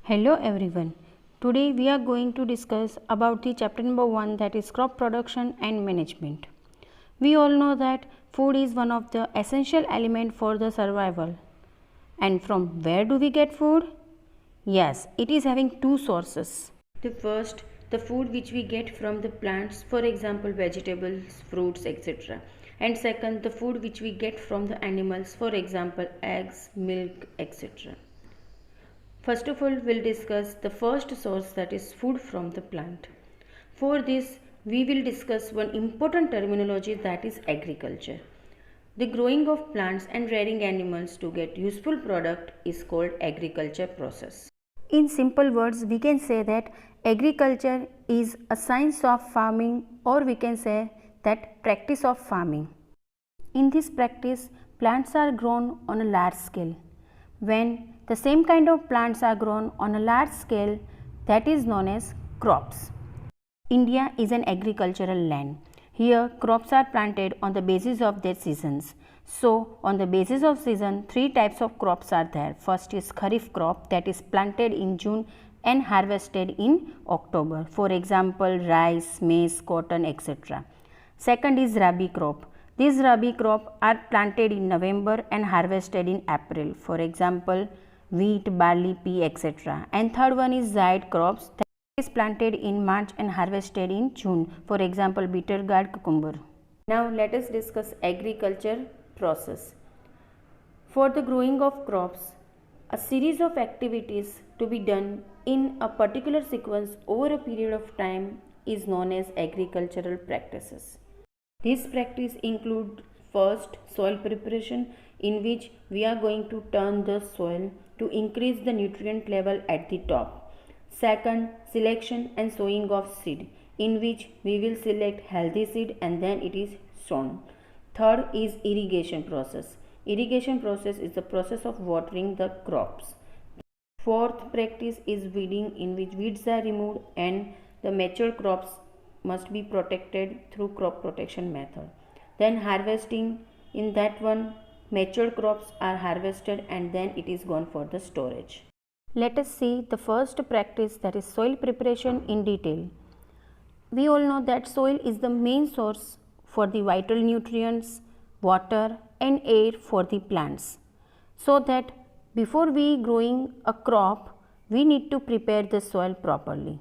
Hello everyone. Today we are going to discuss about the chapter number 1, that is crop production and management. We all know that food is one of the essential element for the survival. And from where do we get food? Yes, it is having two sources. The first, the food which we get from the plants, for example vegetables, fruits, etc. And second, the food which we get from the animals, for example eggs, milk, etc. First of all, we'll discuss the first source, that is food from the plant. For this, we will discuss one important terminology, that is agriculture. The growing of plants and rearing animals to get useful product is called agriculture process. In simple words, we can say that agriculture is a science of farming, or we can say that practice of farming. In this practice, plants are grown on a large scale. When the same kind of plants are grown on a large scale, that is known as crops. India is an agricultural land. Here crops are planted on the basis of their seasons. So on the basis of season, three types of crops are there. First is kharif crop, that is planted in June and harvested in October. For example, rice, maize, cotton, etc. Second is rabi crop. These rabi crop are planted in November and harvested in April. For example, wheat, barley, pea, etc. And third one is zaid crops, that is planted in March and harvested in June. For example, bitter gourd, cucumber. Now let us discuss agriculture process. For the growing of crops, a series of activities to be done in a particular sequence over a period of time is known as agricultural practices. These practices include first soil preparation, in which we are going to turn the soil to increase the nutrient level at the top. Second, selection and sowing of seed, in which we will select healthy seed and then it is sown. Third is irrigation process. Irrigation process is the process of watering the crops. Fourth practice is weeding, in which weeds are removed and the mature crops must be protected through crop protection method. Then harvesting, in that one matured crops are harvested and then it is gone for the storage. Let us see the first practice, that is soil preparation, in detail. We all know that soil is the main source for the vital nutrients, water and air for the plants. So that before we growing a crop, we need to prepare the soil properly.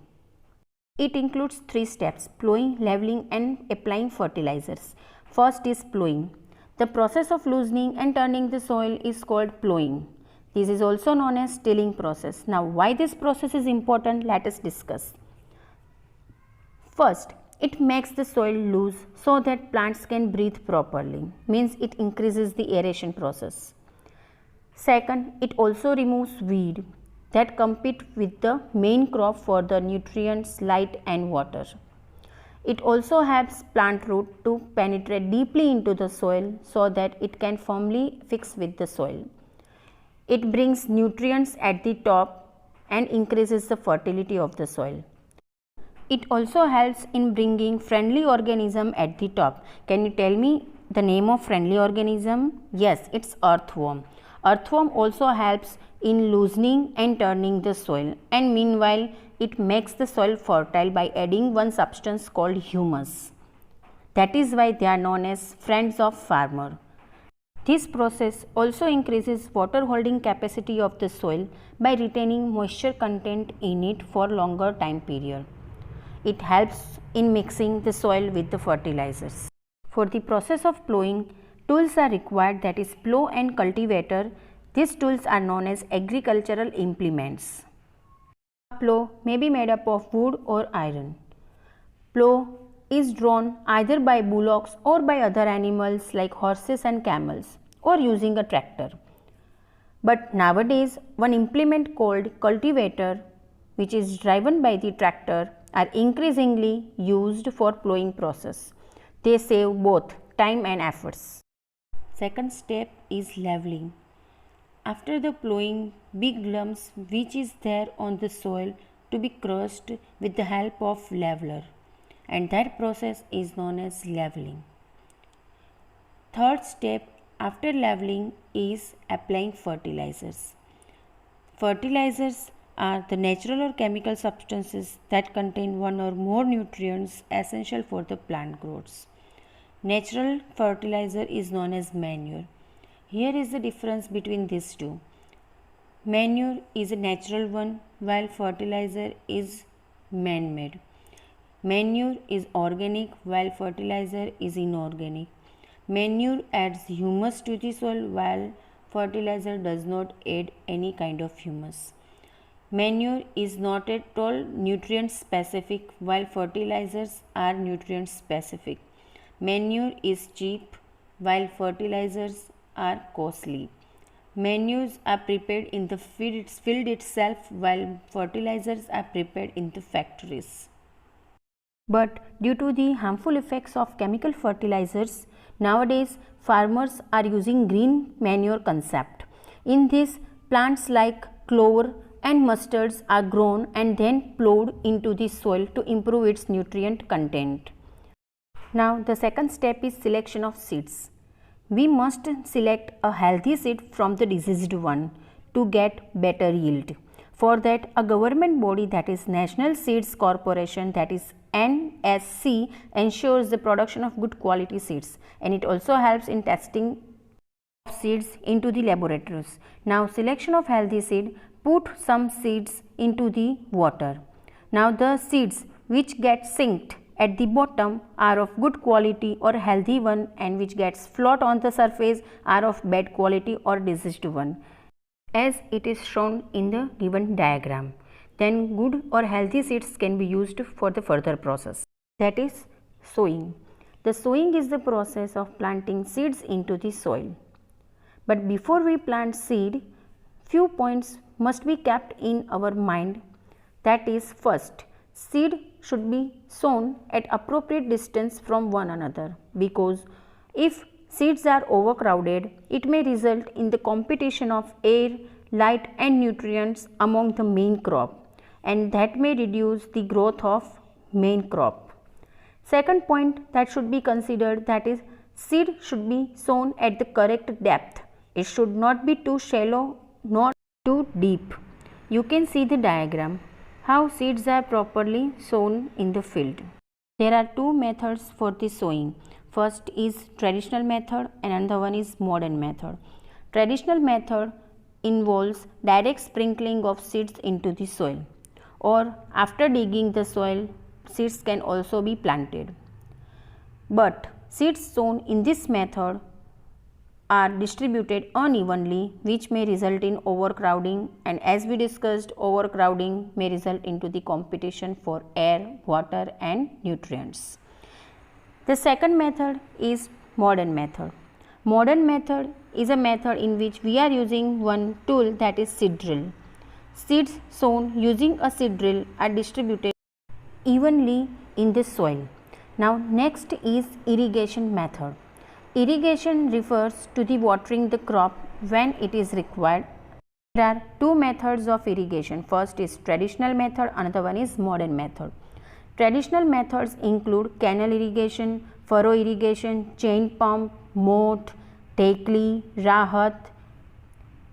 It includes three steps: plowing, leveling and applying fertilizers. First is plowing. The process of loosening and turning the soil is called plowing. This is also known as tilling process. Now why this process is important, let us discuss. First, it makes the soil loose so that plants can breathe properly, means it increases the aeration process. Second, it also removes weed that compete with the main crop for the nutrients, light and water. It also helps plant root to penetrate deeply into the soil so that it can firmly fix with the soil. It brings nutrients at the top and increases the fertility of the soil. It also helps in bringing friendly organism at the top. Can you tell me the name of friendly organism? Yes, it's earthworm. Earthworm also helps in loosening and turning the soil, and meanwhile it makes the soil fertile by adding one substance called humus. That is why they are known as friends of farmer. This process also increases water holding capacity of the soil by retaining moisture content in it for longer time period. It helps in mixing the soil with the fertilizers. For the process of plowing, tools are required, that is plow and cultivator. These tools are known as agricultural implements. A plow may be made up of wood or iron. Plow is drawn either by bullocks or by other animals like horses and camels, or using a tractor. But nowadays one implement called cultivator, which is driven by the tractor, are increasingly used for plowing process. They save both time and efforts. Second step is leveling. After the plowing, big lumps which is there on the soil to be crushed with the help of leveler, and that process is known as leveling. Third step after leveling is applying fertilizers. Fertilizers are the natural or chemical substances that contain one or more nutrients essential for the plant growth. Natural fertilizer is known as manure. Here is the difference between these two. Manure is a natural one while fertilizer is man-made. Manure is organic while fertilizer is inorganic. Manure adds humus to the soil while fertilizer does not add any kind of humus. Manure is not at all nutrient specific while fertilizers are nutrient specific. Manure is cheap while fertilizers are costly. Manures are prepared in the field itself while fertilizers are prepared in the factories. But due to the harmful effects of chemical fertilizers, nowadays farmers are using green manure concept. In this, plants like clover and mustards are grown and then plowed into the soil to improve its nutrient content. Now the second step is selection of seeds. We must select a healthy seed from the diseased one to get better yield. For that, a government body, that is National Seeds Corporation, that is NSC, ensures the production of good quality seeds, and it also helps in testing of seeds into the laboratories. Now selection of healthy seed, put some seeds into the water. Now the seeds which get sinked at the bottom are of good quality or healthy one, and which gets float on the surface are of bad quality or diseased one, as it is shown in the given diagram. Then good or healthy seeds can be used for the further process, that is sowing. The sowing is the process of planting seeds into the soil. But before we plant seed, few points must be kept in our mind. That is, first, seed should be sown at appropriate distance from one another, because if seeds are overcrowded, it may result in the competition of air, light and nutrients among the main crop, and that may reduce the growth of main crop. Second point that should be considered, that is, seed should be sown at the correct depth. It should not be too shallow nor too deep. You can see the diagram how seeds are properly sown in the field. There are two methods for the sowing. First is traditional method and another one is modern method. Traditional method involves direct sprinkling of seeds into the soil, or after digging the soil, seeds can also be planted. But seeds sown in this method are distributed unevenly, which may result in overcrowding, and as we discussed, overcrowding may result into the competition for air, water and nutrients. The second method is modern method. Modern method is a method in which we are using one tool, that is seed drill. Seeds sown using a seed drill are distributed evenly in the soil. Now next is irrigation method. Irrigation refers to the watering the crop when it is required. There are two methods of irrigation. First is traditional method, another one is modern method. Traditional methods include canal irrigation, furrow irrigation, chain pump, moat, tekli, rahat.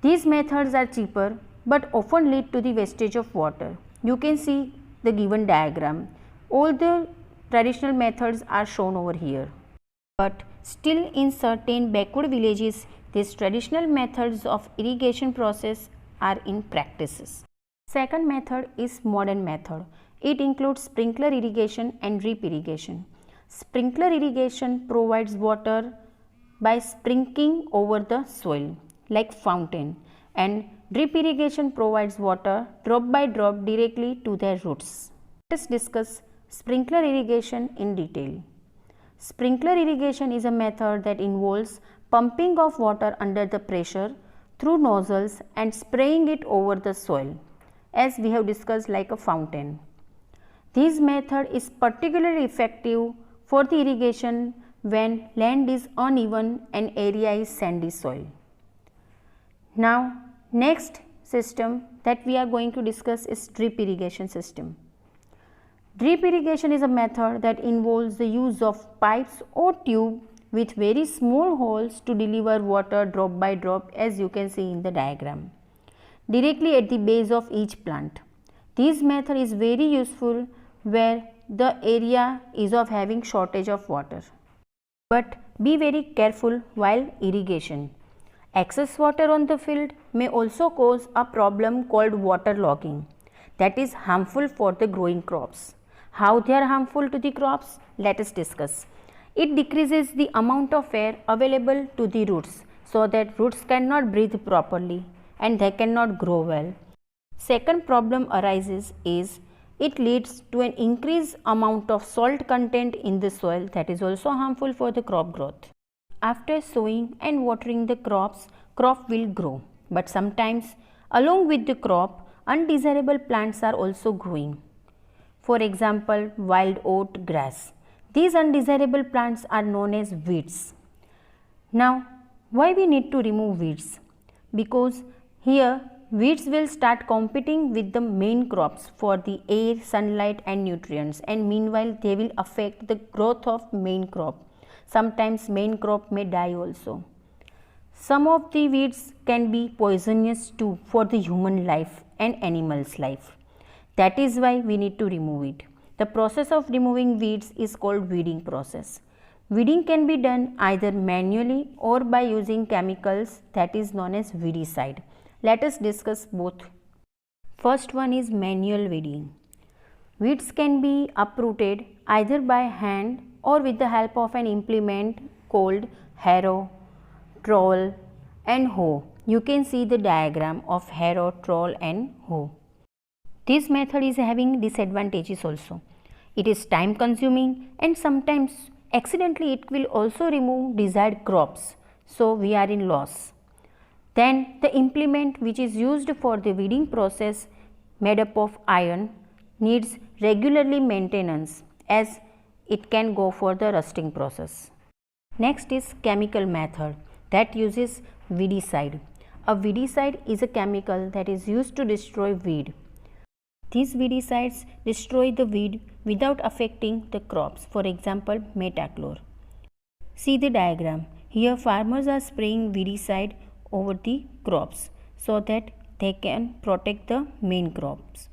These methods are cheaper but often lead to the wastage of water. You can see the given diagram. All the traditional methods are shown over here. But still in certain backward villages, these traditional methods of irrigation process are in practices. Second method is modern method. It includes sprinkler irrigation and drip irrigation. Sprinkler irrigation provides water by sprinkling over the soil like fountain, and drip irrigation provides water drop by drop directly to their roots. Let us discuss sprinkler irrigation in detail. Sprinkler irrigation is a method that involves pumping of water under the pressure through nozzles and spraying it over the soil, as we have discussed, like a fountain. This method is particularly effective for the irrigation when land is uneven and area is sandy soil. Now next system that we are going to discuss is drip irrigation system. Drip irrigation is a method that involves the use of pipes or tube with very small holes to deliver water drop by drop, as you can see in the diagram. directly at the base of each plant. This method is very useful where the area is of having shortage of water. But be very careful while irrigation. Excess water on the field may also cause a problem called waterlogging that is harmful for the growing crops. How they are harmful to the crops? Let us discuss. It decreases the amount of air available to the roots so that roots cannot breathe properly and they cannot grow well. Second problem arises is it leads to an increased amount of salt content in the soil that is also harmful for the crop growth. After sowing and watering the crops, crop will grow. But sometimes along with the crop, undesirable plants are also growing. For example, wild oat grass. These undesirable plants are known as weeds. Now, why we need to remove weeds? Because here weeds will start competing with the main crops for the air, sunlight and nutrients, and meanwhile they will affect the growth of main crop. Sometimes main crop may die also. Some of the weeds can be poisonous too for the human life and animals' life. That is why we need to remove it. The process of removing weeds is called weeding process. Weeding can be done either manually or by using chemicals that is known as weedicide. Let us discuss both. First one is manual weeding. Weeds can be uprooted either by hand or with the help of an implement called harrow, trowel and hoe. You can see the diagram of harrow, trowel and hoe. This method is having disadvantages also. It is time consuming and sometimes accidentally it will also remove desired crops. So we are in loss. Then the implement which is used for the weeding process made up of iron needs regularly maintenance as it can go for the rusting process. Next is chemical method that uses weedicide. A weedicide is a chemical that is used to destroy weed. These weedicides destroy the weed without affecting the crops, for example metachlor. See the diagram. Here farmers are spraying weedicide over the crops so that they can protect the main crops.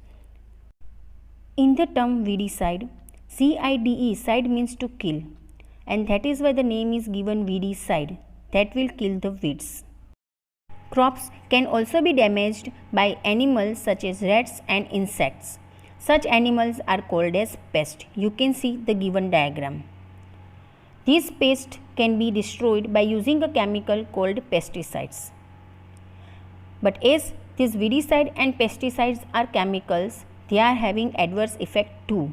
In the term weedicide, CIDE, side means to kill, and that is why the name is given weedicide, that will kill the weeds. Crops can also be damaged by animals such as rats and insects. Such animals are called as pests. You can see the given diagram. These pests can be destroyed by using a chemical called pesticides. But as these weedicide and pesticides are chemicals, they are having adverse effect too.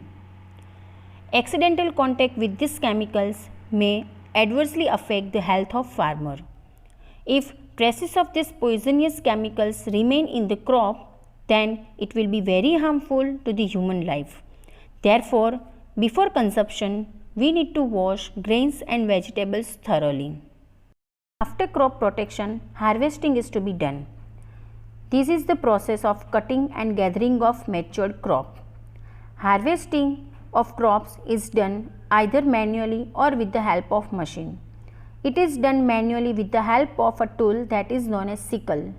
Accidental contact with these chemicals may adversely affect the health of farmer. If traces of these poisonous chemicals remain in the crop, then it will be very harmful to the human life. Therefore, before consumption, we need to wash grains and vegetables thoroughly. After crop protection, harvesting is to be done. This is the process of cutting and gathering of matured crop. Harvesting of crops is done either manually or with the help of machine. It is done manually with the help of a tool that is known as sickle,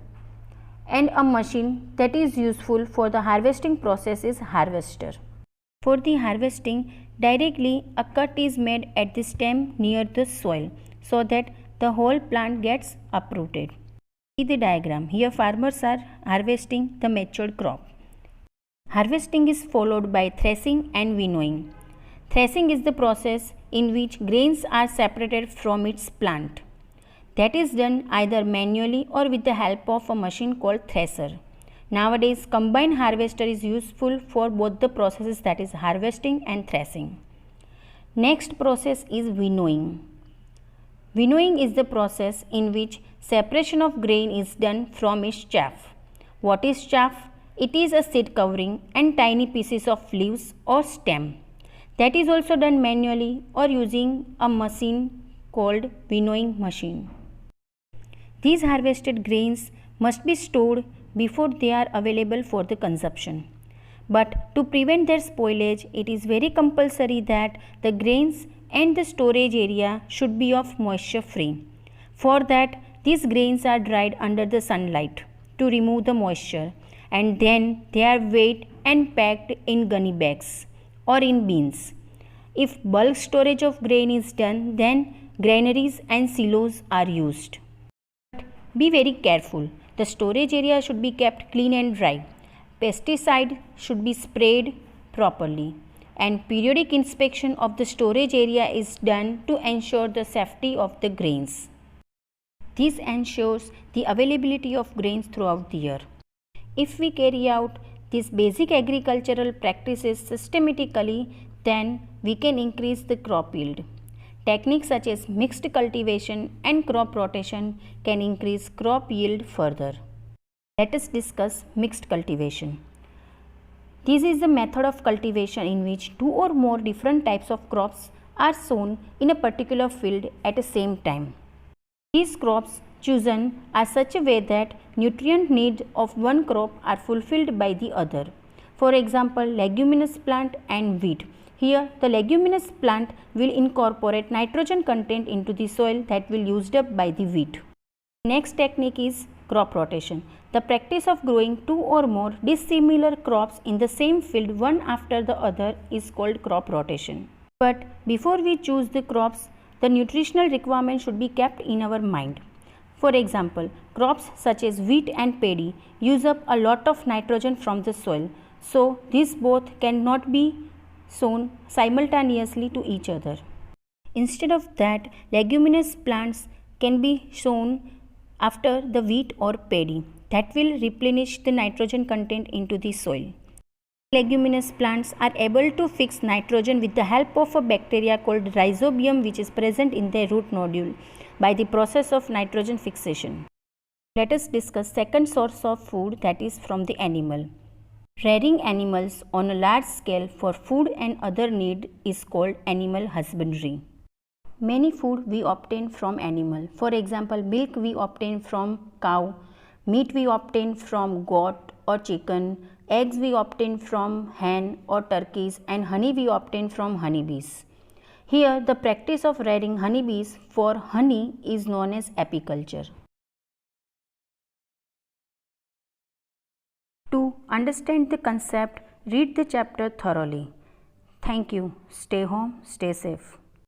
and a machine that is useful for the harvesting process is harvester. For the harvesting, directly a cut is made at the stem near the soil so that the whole plant gets uprooted. See the diagram. Here farmers are harvesting the matured crop. Harvesting is followed by threshing and winnowing. Threshing is the process in which grains are separated from its plant. That is done either manually or with the help of a machine called thresher. Nowadays, combined harvester is useful for both the processes, that is harvesting and threshing. Next process is winnowing. Winnowing is the process in which separation of grain is done from its chaff. What is chaff? It is a seed covering and tiny pieces of leaves or stem. That is also done manually or using a machine called winnowing machine. These harvested grains must be stored before they are available for the consumption. But to prevent their spoilage, it is very compulsory that the grains and the storage area should be of moisture free. For that, these grains are dried under the sunlight to remove the moisture, and then they are weighed and packed in gunny bags or in bins. If bulk storage of grain is done, then granaries and silos are used. Be very careful. The storage area should be kept clean and dry. Pesticide should be sprayed properly, and periodic inspection of the storage area is done to ensure the safety of the grains. This ensures the availability of grains throughout the year. If we carry out these basic agricultural practices systematically, then we can increase the crop yield. Techniques such as mixed cultivation and crop rotation can increase crop yield further. Let us discuss mixed cultivation. This is the method of cultivation in which two or more different types of crops are sown in a particular field at the same time. These crops chosen are such a way that nutrient needs of one crop are fulfilled by the other. For example, leguminous plant and wheat. Here, the leguminous plant will incorporate nitrogen content into the soil that will used up by the wheat. Next technique is crop rotation. The practice of growing two or more dissimilar crops in the same field one after the other is called crop rotation. But before we choose the crops, the nutritional requirement should be kept in our mind. For example, crops such as wheat and paddy use up a lot of nitrogen from the soil, so these both cannot be sown simultaneously to each other. Instead of that, leguminous plants can be sown after the wheat or paddy. That will replenish the nitrogen content into the soil. Leguminous plants are able to fix nitrogen with the help of a bacteria called rhizobium, which is present in their root nodule by the process of nitrogen fixation. Let us discuss second source of food, that is from the animal. Rearing animals on a large scale for food and other need is called animal husbandry. Many food we obtain from animal. For example, milk we obtain from cow, meat we obtain from goat or chicken, eggs we obtain from hen or turkeys, and honey we obtain from honeybees. Here, the practice of rearing honeybees for honey is known as apiculture. To understand the concept, read the chapter thoroughly. Thank you. Stay home, stay safe.